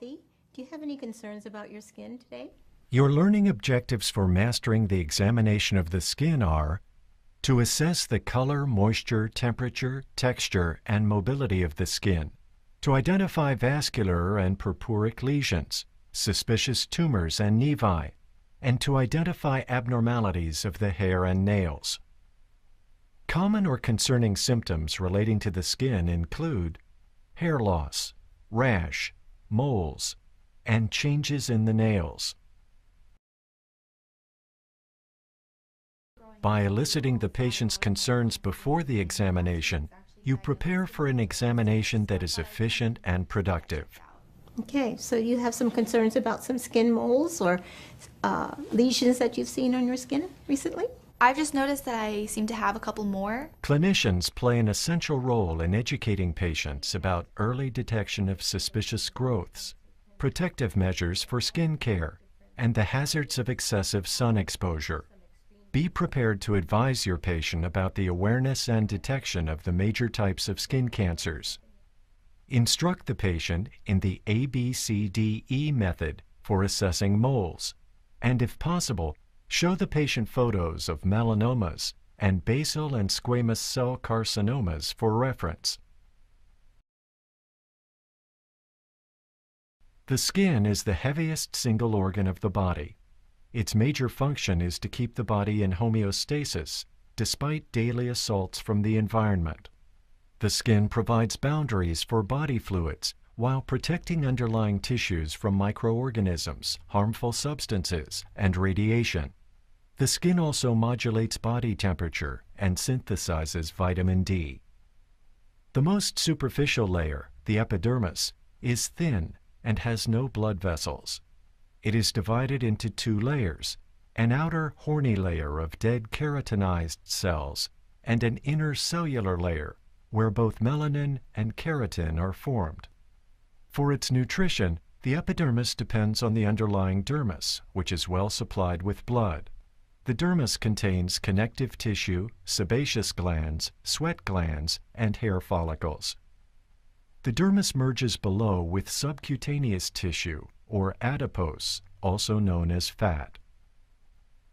Kathy. Do you have any concerns about your skin today? Your learning objectives for mastering the examination of the skin are to assess the color, moisture, temperature, texture, and mobility of the skin, to identify vascular and purpuric lesions, suspicious tumors and nevi, and to identify abnormalities of the hair and nails. Common or concerning symptoms relating to the skin include hair loss, rash, moles, and changes in the nails. By eliciting the patient's concerns before the examination, you prepare for an examination that is efficient and productive. Okay, so you have some concerns about some skin moles or lesions that you've seen on your skin recently? I've just noticed that I seem to have a couple more. Clinicians play an essential role in educating patients about early detection of suspicious growths, protective measures for skin care, and the hazards of excessive sun exposure. Be prepared to advise your patient about the awareness and detection of the major types of skin cancers. Instruct the patient in the ABCDE method for assessing moles, and if possible, show the patient photos of melanomas and basal and squamous cell carcinomas for reference. The skin is the heaviest single organ of the body. Its major function is to keep the body in homeostasis despite daily assaults from the environment. The skin provides boundaries for body fluids while protecting underlying tissues from microorganisms, harmful substances, and radiation. The skin also modulates body temperature and synthesizes vitamin D. The most superficial layer, the epidermis, is thin and has no blood vessels. It is divided into two layers, an outer horny layer of dead keratinized cells and an inner cellular layer where both melanin and keratin are formed. For its nutrition, the epidermis depends on the underlying dermis, which is well supplied with blood. The dermis contains connective tissue, sebaceous glands, sweat glands, and hair follicles. The dermis merges below with subcutaneous tissue, or adipose, also known as fat.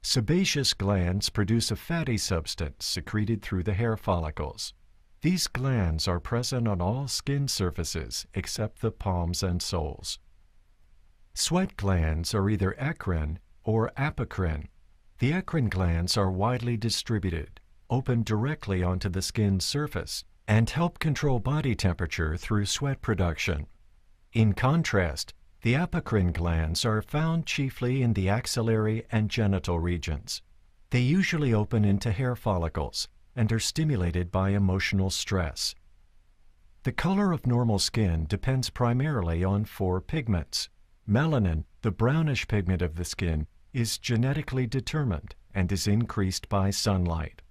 Sebaceous glands produce a fatty substance secreted through the hair follicles. These glands are present on all skin surfaces except the palms and soles. Sweat glands are either eccrine or apocrine. The eccrine glands are widely distributed, open directly onto the skin's surface, and help control body temperature through sweat production. In contrast, the apocrine glands are found chiefly in the axillary and genital regions. They usually open into hair follicles and are stimulated by emotional stress. The color of normal skin depends primarily on 4 pigments. Melanin, the brownish pigment of the skin, is genetically determined and is increased by sunlight.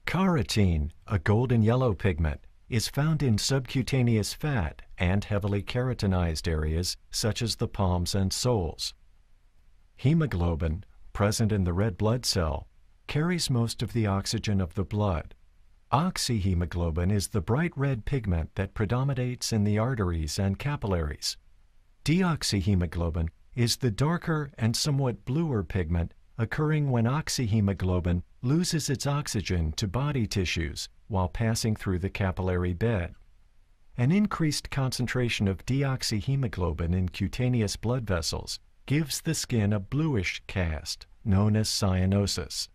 Carotene, a golden yellow pigment, is found in subcutaneous fat and heavily keratinized areas such as the palms and soles. Hemoglobin, present in the red blood cell, carries most of the oxygen of the blood. Oxyhemoglobin is the bright red pigment that predominates in the arteries and capillaries. Deoxyhemoglobin is the darker and somewhat bluer pigment occurring when oxyhemoglobin loses its oxygen to body tissues while passing through the capillary bed. An increased concentration of deoxyhemoglobin in cutaneous blood vessels gives the skin a bluish cast, known as cyanosis.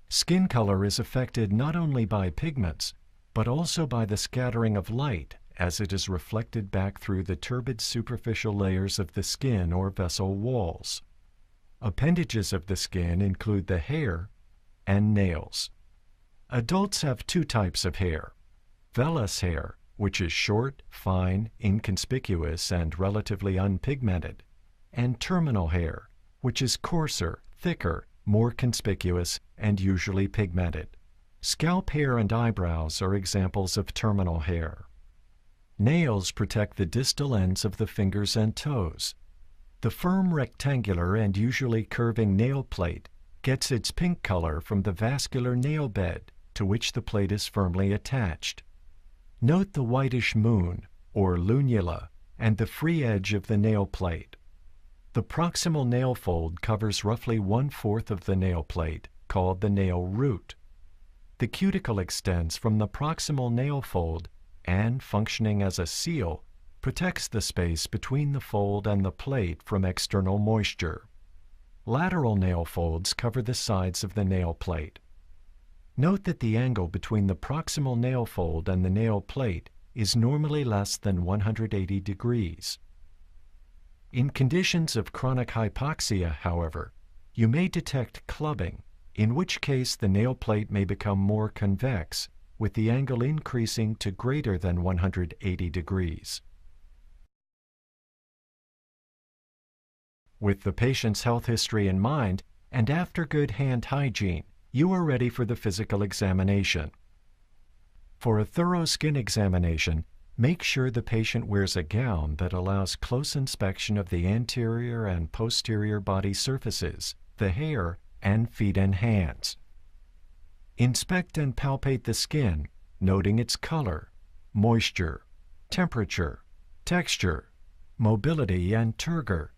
Skin color is affected not only by pigments, but also by the scattering of light as it is reflected back through the turbid superficial layers of the skin or vessel walls. Appendages of the skin include the hair and nails. Adults have 2 types of hair: vellus hair, which is short, fine, inconspicuous, and relatively unpigmented, and terminal hair, which is coarser, thicker, more conspicuous, and usually pigmented. Scalp hair and eyebrows are examples of terminal hair. Nails protect the distal ends of the fingers and toes. The firm rectangular and usually curving nail plate gets its pink color from the vascular nail bed to which the plate is firmly attached. Note the whitish moon, or lunula, and the free edge of the nail plate. The proximal nail fold covers roughly 1/4 of the nail plate, called the nail root. The cuticle extends from the proximal nail fold and, functioning as a seal, protects the space between the fold and the plate from external moisture. Lateral nail folds cover the sides of the nail plate. Note that the angle between the proximal nail fold and the nail plate is normally less than 180 degrees. In conditions of chronic hypoxia, however, you may detect clubbing, in which case the nail plate may become more convex, with the angle increasing to greater than 180 degrees. With the patient's health history in mind, and after good hand hygiene, you are ready for the physical examination. For a thorough skin examination, make sure the patient wears a gown that allows close inspection of the anterior and posterior body surfaces, the hair, and feet and hands. Inspect and palpate the skin, noting its color, moisture, temperature, texture, mobility and turgor,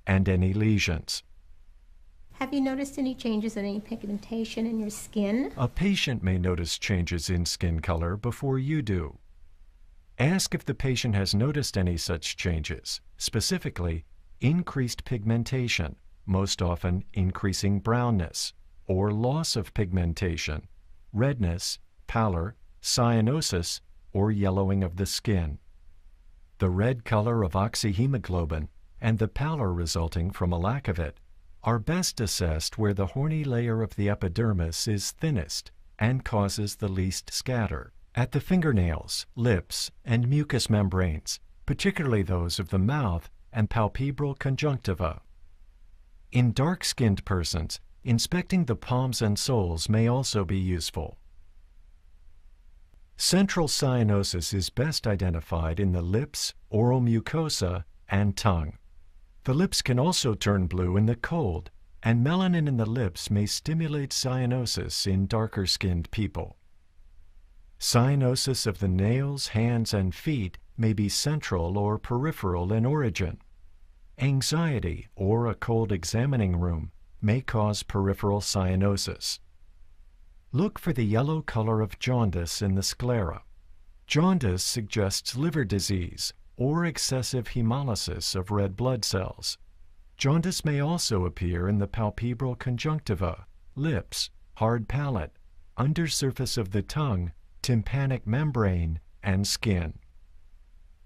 and any lesions. Have you noticed any changes in any pigmentation in your skin? A patient may notice changes in skin color before you do. Ask if the patient has noticed any such changes, specifically increased pigmentation, most often increasing brownness, or loss of pigmentation, redness, pallor, cyanosis, or yellowing of the skin. The red color of oxyhemoglobin and the pallor resulting from a lack of it are best assessed where the horny layer of the epidermis is thinnest and causes the least scatter, at the fingernails, lips, and mucous membranes, particularly those of the mouth and palpebral conjunctiva. In dark-skinned persons, inspecting the palms and soles may also be useful. Central cyanosis is best identified in the lips, oral mucosa, and tongue. The lips can also turn blue in the cold, and melanin in the lips may stimulate cyanosis in darker-skinned people. Cyanosis of the nails, hands, and feet may be central or peripheral in origin. Anxiety or a cold examining room may cause peripheral cyanosis. Look for the yellow color of jaundice in the sclera. Jaundice suggests liver disease or excessive hemolysis of red blood cells. Jaundice may also appear in the palpebral conjunctiva, lips, hard palate, undersurface of the tongue, tympanic membrane, and skin.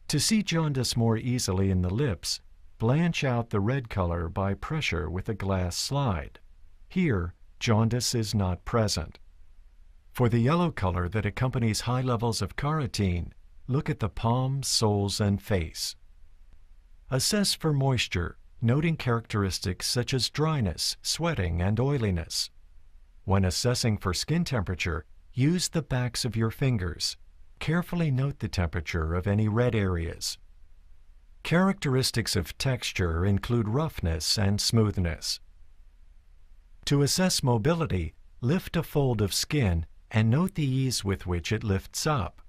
To see jaundice more easily in the lips, blanch out the red color by pressure with a glass slide. Here, jaundice is not present. For the yellow color that accompanies high levels of carotene, look at the palms, soles, and face. Assess for moisture, noting characteristics such as dryness, sweating, and oiliness. When assessing for skin temperature, use the backs of your fingers. Carefully note the temperature of any red areas. Characteristics of texture include roughness and smoothness. To assess mobility, lift a fold of skin and note the ease with which it lifts up.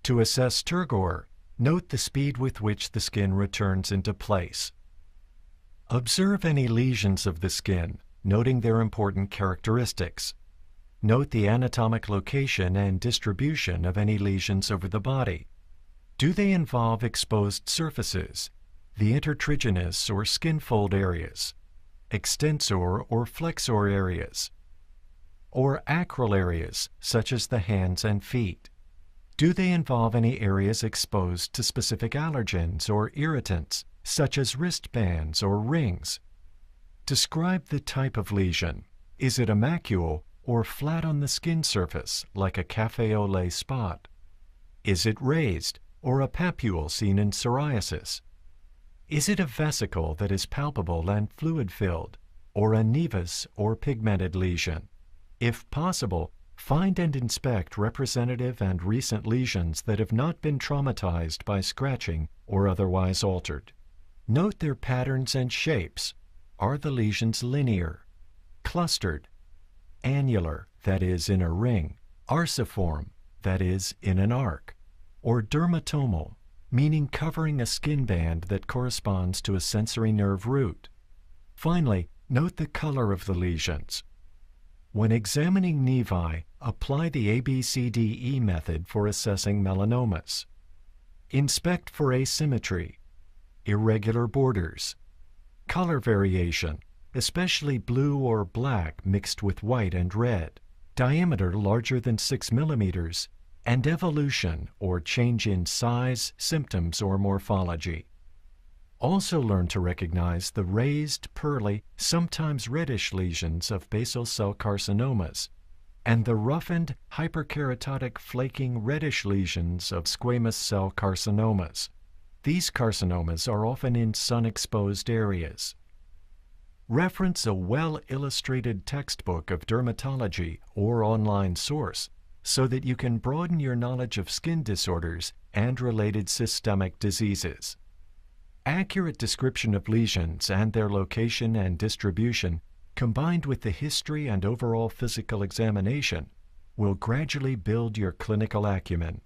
To assess turgor, note the speed with which the skin returns into place. Observe any lesions of the skin, noting their important characteristics. Note the anatomic location and distribution of any lesions over the body. Do they involve exposed surfaces, the intertriginous or skin fold areas, extensor or flexor areas, or acral areas such as the hands and feet? Do they involve any areas exposed to specific allergens or irritants, such as wristbands or rings? Describe the type of lesion. Is it a macule or flat on the skin surface, like a café au lait spot? Is it raised, or a papule seen in psoriasis? Is it a vesicle that is palpable and fluid-filled, or a nevus or pigmented lesion? If possible, find and inspect representative and recent lesions that have not been traumatized by scratching or otherwise altered. Note their patterns and shapes. Are the lesions linear, clustered, annular, that is, in a ring, arciform, that is, in an arc, or dermatomal, meaning covering a skin band that corresponds to a sensory nerve root. Finally, note the color of the lesions. When examining nevi, apply the ABCDE method for assessing melanomas. Inspect for asymmetry, irregular borders, color variation, especially blue or black mixed with white and red, diameter larger than 6 millimeters, and evolution or change in size, symptoms, or morphology. Also learn to recognize the raised, pearly, sometimes reddish lesions of basal cell carcinomas and the roughened, hyperkeratotic, flaking, reddish lesions of squamous cell carcinomas. These carcinomas are often in sun-exposed areas. Reference a well-illustrated textbook of dermatology or online source so that you can broaden your knowledge of skin disorders and related systemic diseases. Accurate description of lesions and their location and distribution, combined with the history and overall physical examination, will gradually build your clinical acumen.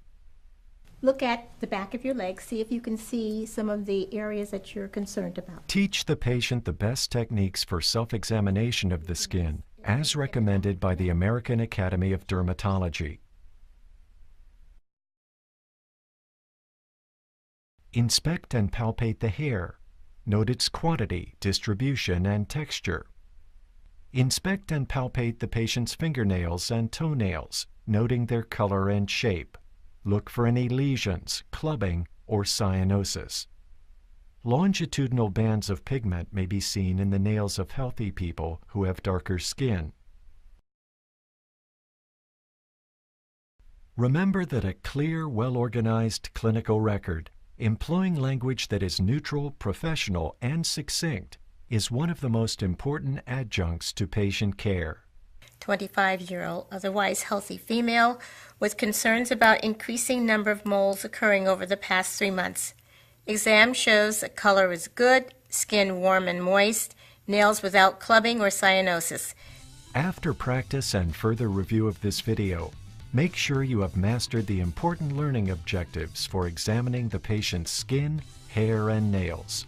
Look at the back of your leg, see if you can see some of the areas that you're concerned about. Teach the patient the best techniques for self-examination of the skin, as recommended by the American Academy of Dermatology. Inspect and palpate the hair. Note its quantity, distribution, and texture. Inspect and palpate the patient's fingernails and toenails, noting their color and shape. Look for any lesions, clubbing, or cyanosis. Longitudinal bands of pigment may be seen in the nails of healthy people who have darker skin. Remember that a clear, well-organized clinical record, employing language that is neutral, professional, and succinct, is one of the most important adjuncts to patient care. 25-year-old, otherwise healthy female with concerns about increasing number of moles occurring over the past 3 months. Exam shows the color is good, skin warm and moist, nails without clubbing or cyanosis. After practice and further review of this video, make sure you have mastered the important learning objectives for examining the patient's skin, hair, and nails.